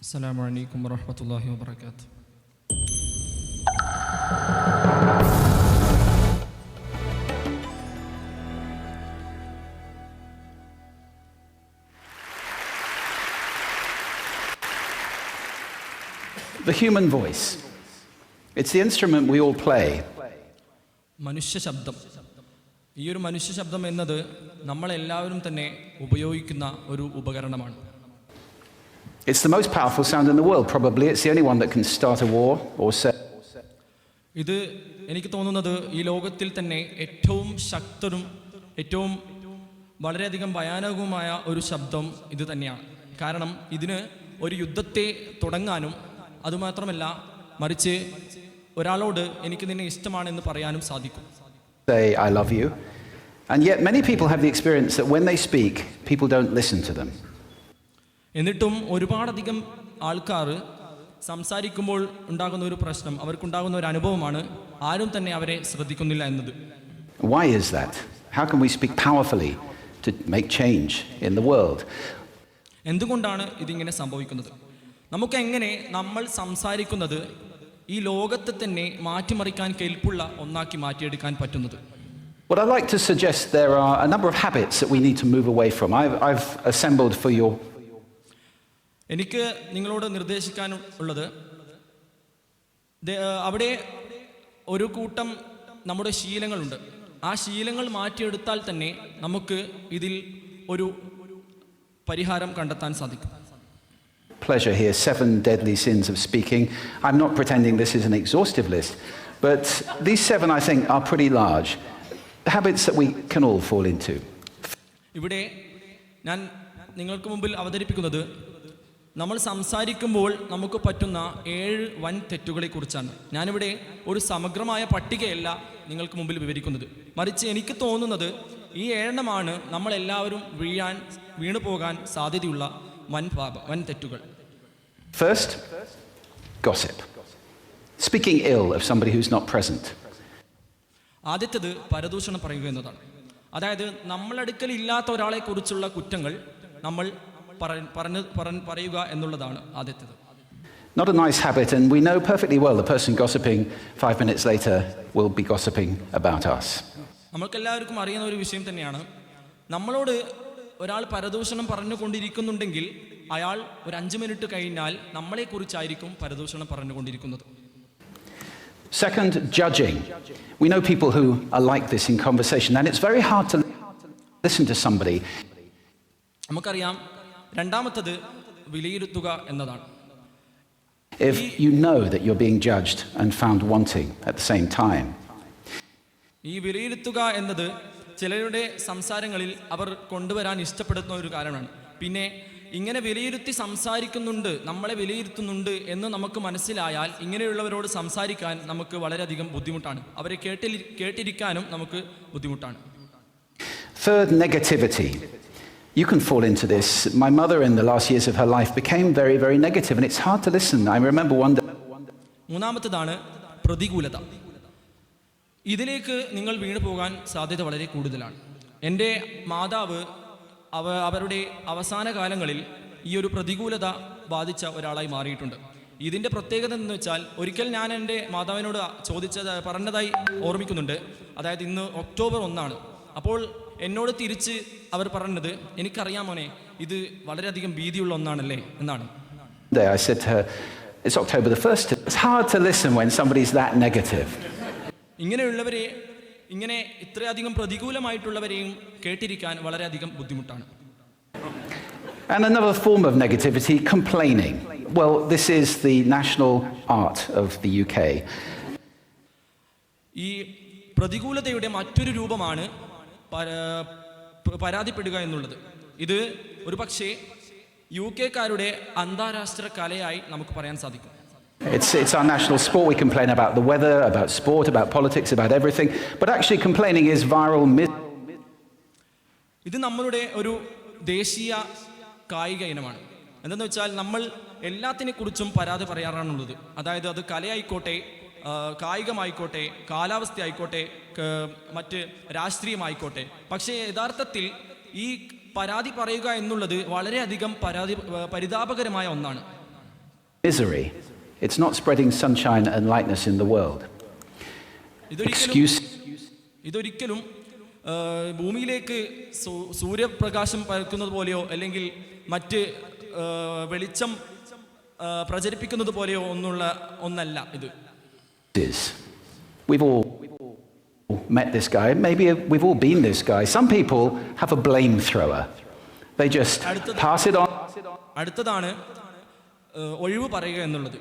Assalamu alaikum warahmatullahi wabarakatuh. The human voice. It's the instrument we all play. മനുഷ്യ ശബ്ദം. ഈ ഒരു മനുഷ്യ ശബ്ദം എന്നത് നമ്മളെല്ലാവരും തന്നെ ഉപയോഗിക്കുന്ന ഒരു ഉപകരണമാണ്. It's the most powerful sound in the world, probably. It's the only one that can start a war or set. ഇത് എനിക്ക് തോന്നുന്നത് ഈ ലോകത്തിൽ തന്നെ ഏറ്റവും ശക്തരും ഏറ്റവും വളരെയധികം ഭയാനകവുമായ ഒരു ശബ്ദം ഇത് തന്നെയാണ്. കാരണം ഇതിന് ഒരു യുദ്ധത്തെ തുടങ്ങാനും അതുമാത്രമല്ല മറിച്ച് ഒരാളോട് എനിക്ക് നിന്നെ ഇഷ്ടമാണെന്ന് പറയാനും സാധിക്കും. Say I love you. And yet many people have the experience that when they speak, people don't listen to them. എന്നിട്ടും ഒരുപാടധികം ആൾക്കാർ സംസാരിക്കുമ്പോൾ ഉണ്ടാകുന്ന ഒരു പ്രശ്നം, അവർക്കുണ്ടാകുന്ന ഒരു അനുഭവമാണ് ആരും തന്നെ അവരെ ശ്രദ്ധിക്കുന്നില്ല എന്നത്. Why is that? How can we speak powerfully to make change in the world? എന്തുകൊണ്ടാണ് ഇതിങ്ങനെ സംഭവിക്കുന്നത്? നമുക്ക് എങ്ങനെ നമ്മൾ സംസാരിക്കുന്നത് ഈ ലോകത്തെ തന്നെ മാറ്റിമറിക്കാൻ കെൽപ്പുള്ള ഒന്നാക്കി മാറ്റിയെടുക്കാൻ പറ്റുന്നത്? What I'd like to suggest, there are a number of habits that we need to move away from. I've assembled for your... എനിക്ക് നിങ്ങളോട് നിർദ്ദേശിക്കാനുള്ളത് അവിടെ ഒരു കൂട്ടം നമ്മുടെ ശീലങ്ങളുണ്ട്. ആ ശീലങ്ങൾ മാറ്റിയെടുത്താൽ തന്നെ നമുക്ക് ഇതിൽ ഒരു പരിഹാരം കണ്ടെത്താൻ സാധിക്കും. Pleasure here, 7 deadly sins of speaking. I'm not pretending this is an exhaustive list, but these 7 I think are pretty large. Habits that we can all fall into. ഇവിടെ ഞാൻ നിങ്ങൾക്ക് മുമ്പിൽ അവതരിപ്പിക്കുന്നത് നമ്മൾ സംസാരിക്കുമ്പോൾ നമുക്ക് പറ്റുന്ന 7 വൻ തെറ്റുകളെ കുറിച്ചാണ്. ഞാനിവിടെ ഒരു സമഗ്രമായ പട്ടികയല്ല നിങ്ങൾക്ക് മുമ്പിൽ വിവരിക്കുന്നത്, മറിച്ച് എനിക്ക് തോന്നുന്നത് ഈ 7 നമ്മളെല്ലാവരും വീണു പോകാൻ സാധ്യതയുള്ള വൻ തെറ്റുകൾ. First, gossip. Speaking ill of somebody who's not present. ആദ്യത്തേത് പരദൂഷണം പറയുക എന്നതാണ്. അതായത് നമ്മളടുക്കൽ ഇല്ലാത്ത ഒരാളെ കുറിച്ചുള്ള കുറ്റങ്ങൾ നമ്മൾ പറയുക എന്നുള്ളതാണ് ആദ്യത്തേത്. Not a nice habit, and we know perfectly well the person gossiping 5 minutes later will be gossiping about us. നമുക്കെല്ലാവർക്കും അറിയുന്ന ഒരു വിഷയം തന്നെയാണ്, നമ്മളോട് ഒരാൾ പരദൂഷണം പറഞ്ഞുകൊണ്ടിരിക്കുന്നുണ്ടെങ്കിൽ അയാൾ ഒരു 5 മിനിറ്റ് കഴിഞ്ഞാൽ നമ്മളെക്കുറിച്ചായിരിക്കും പരദൂഷണം പറഞ്ഞുകൊണ്ടിരിക്കുന്നത്. Second, judging. We know people who are like this in conversation, and it's very hard to listen to somebody. നമുക്കറിയാം. രണ്ടാമത്തേത് വിലയിരുത്തുക എന്നതാണ്. If you know that you're being judged and found wanting at the same time. ഈ വിലയിരുത്തുക എന്നത് ചിലരുടെ സംസാരങ്ങളിൽ അവർ കൊണ്ടുവരാൻ ഇഷ്ടപ്പെടുന്ന ഒരു കാര്യമാണ്. പിന്നെ ഇങ്ങനെ വിലയിരുത്തി സംസാരിക്കുന്നുണ്ട്, നമ്മളെ വിലയിരുത്തുന്നുണ്ട് എന്ന് നമുക്ക് മനസ്സിലായാൽ ഇങ്ങനെയുള്ളവരോട് സംസാരിക്കാൻ നമുക്ക് വളരെയധികം ബുദ്ധിമുട്ടാണ്. അവരെ കേട്ടിരിക്കാനും നമുക്ക് ബുദ്ധിമുട്ടാണ്. Third, negativity. You can fall into this. My mother in the last years of her life became very, very negative, and it's hard to listen. I remember one day... മൂന്നാമത്തേതാണ് പ്രതികൂലത. ഇതിലേക്ക് നിങ്ങൾ വീണു പോകാൻ സാധ്യത വളരെ കൂടുതലാണ്. എൻ്റെ മാതാവ് അവരുടെ അവസാന കാലങ്ങളിൽ ഈ ഒരു പ്രതികൂലത ബാധിച്ച ഒരാളായി മാറിയിട്ടുണ്ട്. ഇതിൻ്റെ പ്രത്യേകത എന്ന് വെച്ചാൽ, ഒരിക്കൽ ഞാൻ എൻ്റെ മാതാവിനോട് പറഞ്ഞതായി ഓർമ്മിക്കുന്നുണ്ട്. അതായത് ഇന്ന് ഒക്ടോബർ 1 അപ്പോൾ എന്നോട് തിരിച്ച് അവർ പറഞ്ഞത്, എനിക്കറിയാം മോനെ, ഇത് വളരെയധികം ഭീതിയുള്ള ഒന്നാണല്ലേ എന്നാണ്. I said to her, it's October the 1st. It's hard to listen when somebody's that negative. ഇങ്ങനെയുള്ളവരെ, ഇങ്ങനെ ഇത്രയധികം പ്രതികൂലമായിട്ടുള്ളവരെയും കേട്ടിരിക്കാൻ വളരെയധികം ബുദ്ധിമുട്ടാണ്. And another form of negativity, complaining. Well, this is the national art of the UK. ഈ പ്രതികൂലതയുടെ മറ്റൊരു രൂപമാണ് പരാതിപ്പെടുക എന്നുള്ളത്. ഇത് ഒരു പക്ഷേ UK-കാരുടെ അന്താരാഷ്ട്ര കലയായി നമുക്ക് പറയാൻ സാധിക്കും. It's our national sport. We complain about the weather, about sport, about politics, about everything. But actually complaining is viral. ഇത് നമ്മളുടെ ഒരു ദേശീയ കായിക ഇനമാണ്. എന്തെന്ന് വെച്ചാൽ നമ്മൾ എല്ലാത്തിനെ കുറിച്ചും പരാതി പറയാറാണുള്ളത്. അതായത് അത് കലയായിക്കോട്ടെ, കായികമായിക്കോട്ടെ, കാലാവസ്ഥ ആയിക്കോട്ടെ, മറ്റ് രാഷ്ട്രീയമായിക്കോട്ടെ. പക്ഷേ യഥാർത്ഥത്തിൽ ഈ പരാതി പറയുക എന്നുള്ളത് വളരെയധികം പരിതാപകരമായ ഒന്നാണ്. misery. It's not spreading sunshine and lightness in the world. ഇതൊരിക്കലും ഭൂമിയിലേക്ക് സൂര്യപ്രകാശം പരക്കുന്നത് പോലെയോ അല്ലെങ്കിൽ മറ്റ് വെളിച്ചം പ്രചരിപ്പിക്കുന്നത് പോലെയോ ഒന്നല്ല ഇത്. We've all met this guy. Maybe we've all been this guy. Some people have a blame thrower. They just pass it on. അടുത്തതാണ് ഒഴിവ് പറയുക എന്നുള്ളത്.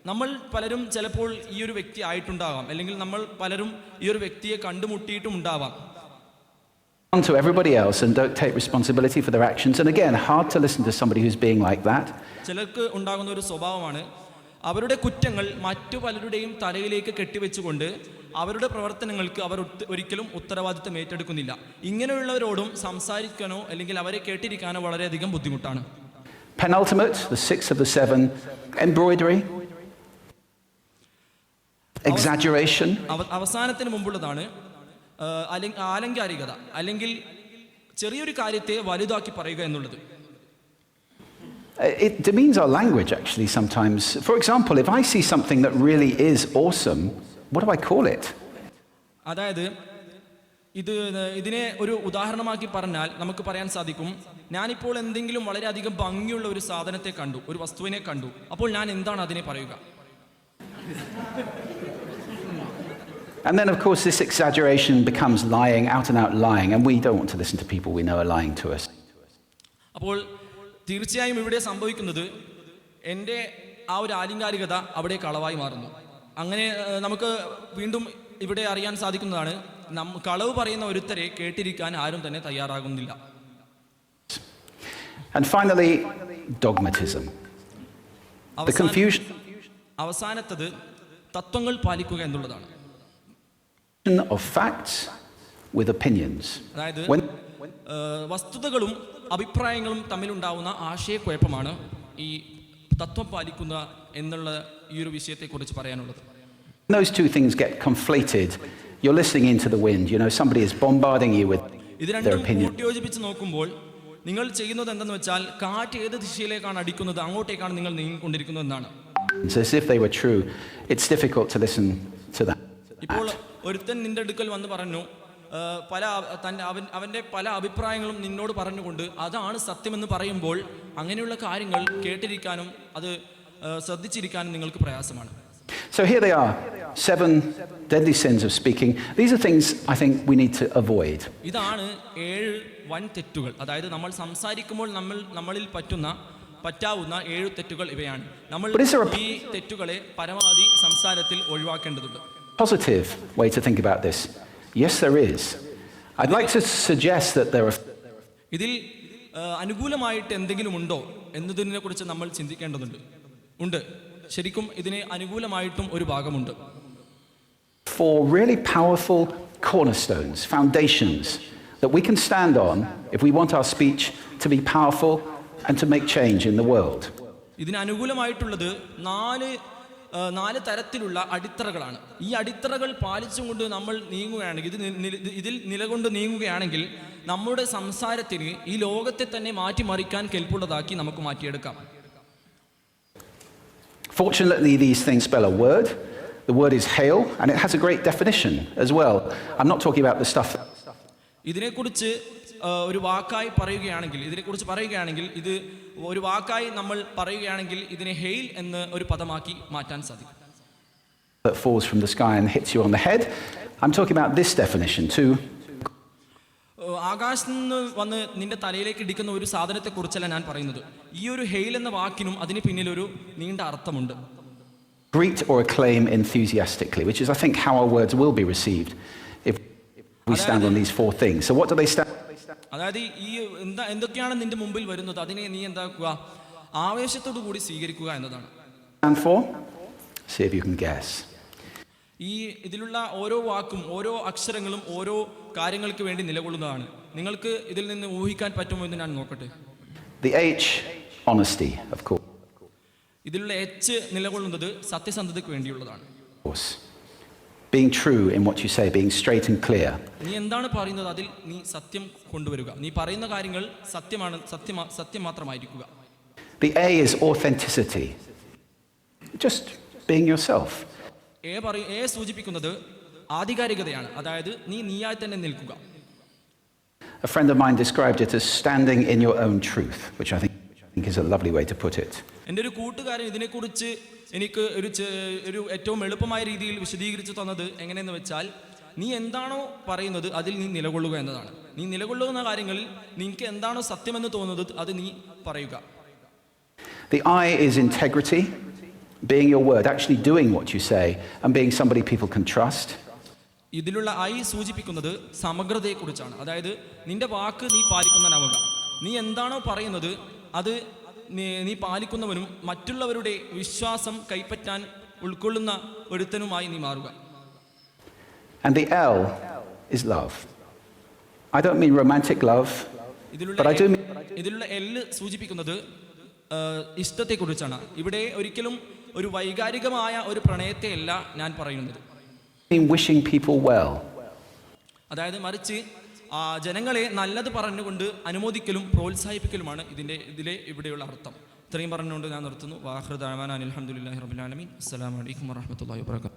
നമ്മൾ പലരും ചിലപ്പോൾ ഈ ഒരു വ്യക്തി ആയിട്ടുണ്ടാകാം, അല്ലെങ്കിൽ നമ്മൾ പലരും ഈ ഒരു വ്യക്തിയെ കണ്ടുമുട്ടിയിട്ടും ഉണ്ടാവാം. On to everybody else and don't take responsibility for their actions. And again, hard to listen to somebody who's being like that. ചിലർക്ക് ഉണ്ടാകുന്ന ഒരു സ്വഭാവമാണ് അവരുടെ കുറ്റങ്ങൾ മറ്റു പലരുടെയും തലയിലേക്ക് കെട്ടിവെച്ചുകൊണ്ട് അവരുടെ പ്രവർത്തനങ്ങൾക്ക് അവർ ഒരിക്കലും ഉത്തരവാദിത്തം ഏറ്റെടുക്കുന്നില്ല. ഇങ്ങനെയുള്ളവരോടും സംസാരിക്കാനോ അല്ലെങ്കിൽ അവരെ കേട്ടിരിക്കാനോ വളരെയധികം ബുദ്ധിമുട്ടാണ്. Penultimate, the sixth of the seven, embroidery, exaggeration. അവസാനത്തിന് മുമ്പുള്ളതാണ് ആലങ്കാരികത, അല്ലെങ്കിൽ ചെറിയൊരു കാര്യത്തെ വലുതാക്കി പറയുക എന്നുള്ളത്. It demeans our language actually sometimes. For example, if I see something that really is awesome, what do I call it? അതായത് ഇതിനെ ഒരു ഉദാഹരണമാക്കി പറഞ്ഞാൽ നമുക്ക് പറയാൻ സാധിക്കും, ഞാനിപ്പോൾ എന്തെങ്കിലും വളരെയധികം ഭംഗിയുള്ള ഒരു സാധനത്തെ കണ്ടു, ഒരു വസ്തുവിനെ കണ്ടു, അപ്പോൾ ഞാൻ എന്താണ് അതിനെ പറയുക? And then of course this exaggeration becomes lying, out and out lying, and we don't want to listen to people we know are lying to us. അപ്പോൾ തീർച്ചയായും ഇവിടെ സംഭവിക്കുന്നത് എൻ്റെ ആ ഒരു ആലങ്കാരികത അവിടെ കളവായി മാറുന്നു. അങ്ങനെ നമുക്ക് വീണ്ടും ഇവിടെ അറിയാൻ സാധിക്കുന്നതാണ്, കളവ് പറയുന്ന ഒരുത്തരെ കേട്ടിരിക്കാൻ ആരും തന്നെ തയ്യാറാകുന്നില്ല. And finally, dogmatism. The confusion അവസാനത്തത് തത്വങ്ങൾ പാലിക്കുക എന്നുള്ളതാണ്. of facts with opinions. അതായത് വസ്തുതകളും അഭിപ്രായങ്ങളും തമ്മിലുണ്ടാവുന്ന ആശയക്കുഴപ്പമാണ് ഈ തത്വം പാലിക്കുന്ന എന്നുള്ള ഈ ഒരു വിഷയത്തെക്കുറിച്ച് പറയാനുള്ളത്. Those two things get conflated. You're listening into the wind. You know, somebody is bombarding you with their opinion. കൂട്ടിയോജിപ്പിച്ച് നോക്കുമ്പോൾ നിങ്ങൾ ചെയ്യുന്നത് എന്തെന്ന് വെച്ചാൽ കാറ്റ് ഏത് ദിശയിലേക്കാണ് അടിക്കുന്നത് അങ്ങോട്ടേക്കാണ് നിങ്ങൾ നീങ്ങിക്കൊണ്ടിരിക്കുന്നത് എന്നാണ്. It's as if they were true. It's difficult to listen to that. ഇപ്പോൾ ഒരുത്തൻ നിന്റെ അടുക്കൽ വന്ന് പറഞ്ഞു, അവൻ്റെ പല അഭിപ്രായങ്ങളും നിന്നോട് പറഞ്ഞുകൊണ്ട് അതാണ് സത്യമെന്ന് പറയുമ്പോൾ അങ്ങനെയുള്ള കാര്യങ്ങൾ കേട്ടിരിക്കാനും അത് ശ്രദ്ധിച്ചിരിക്കാനും നിങ്ങൾക്ക് പ്രയാസമാണ്. So here they are, 7 deadly sins of speaking. These are things I think we need to avoid. ഇതാണ് 7 വൻ തെറ്റുകൾ. അതായത് നമ്മൾ സംസാരിക്കുമ്പോൾ നമ്മളിൽ പറ്റാവുന്ന 7 തെറ്റുകൾ ഇവയാണ്. നമ്മൾ ഈ തെറ്റുകളെ പരമാവധി സംസാരത്തിൽ ഒഴിവാക്കേണ്ടതുണ്ട്. Positive way to think about this. Yes, there is. I'd like to suggest that there are. ഇതിൽ അനുകൂലമായിട്ട് എന്തെങ്കിലും ഉണ്ടോ എന്നതിനെ കുറിച്ച് നമ്മൾ ചിന്തിക്കേണ്ടതുണ്ട്. ഉണ്ട്, ശരിക്കും ഇതിന് അനുകൂലമായിട്ടും ഒരു ഭാഗമുണ്ട്. 4 really powerful cornerstones, foundations that we can stand on if we want our speech to be powerful and to make change in the world. ഇതിന് അനുകൂലമായിട്ടുള്ളത് 4 തരത്തിലുള്ള അടിത്തറകളാണ്. ഈ അടിത്തറകൾ പാലിച്ചുകൊണ്ട് നമ്മൾ നീങ്ങുകയാണെങ്കിൽ, ഇതിൽ നിലകൊണ്ട് നീങ്ങുകയാണെങ്കിൽ നമ്മുടെ സംസാരത്തിന് ഈ ലോകത്തെ തന്നെ മാറ്റിമറിക്കാൻ കെൽപ്പുള്ളതാക്കി നമുക്ക് മാറ്റിയെടുക്കാം. Fortunately, these things spell a word. The word is hail, and it has a great definition as well. I'm not talking about the stuff. ഇതിനെക്കുറിച്ച് ഒരു വാക്കായി പറയുകയാണെങ്കിൽ, ഇത് ഒരു വാക്കായി നമ്മൾ പറയുകയാണെങ്കിൽ ഇതിനെ ഹെയിൽ എന്ന് ഒരു പദമാക്കി മാറ്റാൻ സാധിക്കും. That falls from the sky and hits you on the head. I'm talking about this definition too. ആകാശത്ത് നിന്ന് വന്ന് നിന്റെ തലയിലേക്ക് ഇടിക്കുന്ന ഒരു സാധനത്തെ കുറിച്ചല്ല ഞാൻ പറയുന്നത്. ഈ ഒരു ഹെയിൽ എന്ന വാക്കിനും അതിന് പിന്നിൽ ഒരു നീണ്ട അർത്ഥമുണ്ട്. Greet or acclaim enthusiastically, which is I think how our words will be received if we stand on these 4 things. So what do they stand? അതായത് ഈ എന്തൊക്കെയാണ് നിന്റെ മുമ്പിൽ വരുന്നത് അതിനെ നീ എന്താക്കുക, ആവേശത്തോടു കൂടി സ്വീകരിക്കുക എന്നതാണ്. Stand for? See if you can guess. ഈ ഇതിലുള്ള ഓരോ വാക്കും ഓരോ അക്ഷരങ്ങളും ഓരോ കാര്യങ്ങൾക്ക് വേണ്ടി നിലകൊള്ളുന്നതാണ്. നിങ്ങൾക്ക് ഇതിൽ നിന്ന് ഊഹിക്കാൻ പറ്റുമോ എന്ന് ഞാൻ നോക്കട്ടെ. The H, honesty, of course. ഇതിലുള്ള H നിലകൊള്ളുന്നത് സത്യസന്ധതയ്ക്ക് വേണ്ടിയുള്ളതാണ്. Of course. Being true in what you say, being straight and clear. നീ എന്താണ് പറയുന്നത് അതിൽ നീ സത്യം കൊണ്ടുവരിക. നീ പറയുന്ന കാര്യങ്ങൾ സത്യം മാത്രമായിരിക്കുക. The A is authenticity. just being yourself. A സൂചിപ്പിക്കുന്നത് ആധികാരികതയാണ്, അതായത് നീയായി തന്നെ നിൽക്കുക. A friend of mine described it as standing in your own truth, which I think is a lovely way to put it. എൻ്റെ ഒരു കൂട്ടുകാരൻ ഇതിനെക്കുറിച്ച് എനിക്ക് ഒരു ഏറ്റവും എളുപ്പമായ രീതിയിൽ വിശദീകരിച്ചു തന്നത് എങ്ങനെയെന്ന് വെച്ചാൽ, നീ എന്താണോ പറയുന്നത് അതിൽ നീ നിലകൊള്ളുക എന്നതാണ്. നീ നിലകൊള്ളുന്ന കാര്യങ്ങളിൽ നിനക്ക് എന്താണോ സത്യമെന്ന് തോന്നുന്നത് അത് നീ പറയുക. The I is integrity, being your word, actually doing what you say, and being somebody people can trust. ഇതിലുള്ള ഐ സൂചിപ്പിക്കുന്നത് സമഗ്രതയെക്കുറിച്ചാണ്, അതായത് നിന്റെ വാക്ക് നീ പാലിക്കുന്നവനാവുക. നീ എന്താണോ പറയുന്നത് അത് നീ പാലിക്കുന്നവനും മറ്റുള്ളവരുടെ വിശ്വാസം കൈപ്പറ്റാൻ ഉൾക്കൊള്ളുന്ന ഒരുത്തനുമായി നീ മാറുക. And the L is love. I don't mean romantic love, but I do mean ഇതിലുള്ള എല്ല് സൂചിപ്പിക്കുന്നത് ഇഷ്ടത്തെക്കുറിച്ചാണ്. ഇവിടെ ഒരിക്കലും ഒരു വൈകാരികമായ ഒരു പ്രണയത്തെയല്ല ഞാൻ പറയുന്നത്. wishing people well. അതായത് മറിച്ച് ജനങ്ങളെ നല്ലത് പറഞ്ഞുകൊണ്ട് അനുമോദിക്കലും പ്രോത്സാഹിപ്പിക്കലുമാണ് ഇവിടെയുള്ള അർത്ഥം. ഇത്രയും പറഞ്ഞുകൊണ്ട് ഞാൻ നിർത്തുന്നു. വാഖിറു ദഅവാനാ അൽഹംദുലില്ലാഹി റബ്ബിൽ ആലമീൻ. അസ്സലാമു അലൈക്കും വറഹ്മത്തുള്ളാഹി വബറകാതുഹു.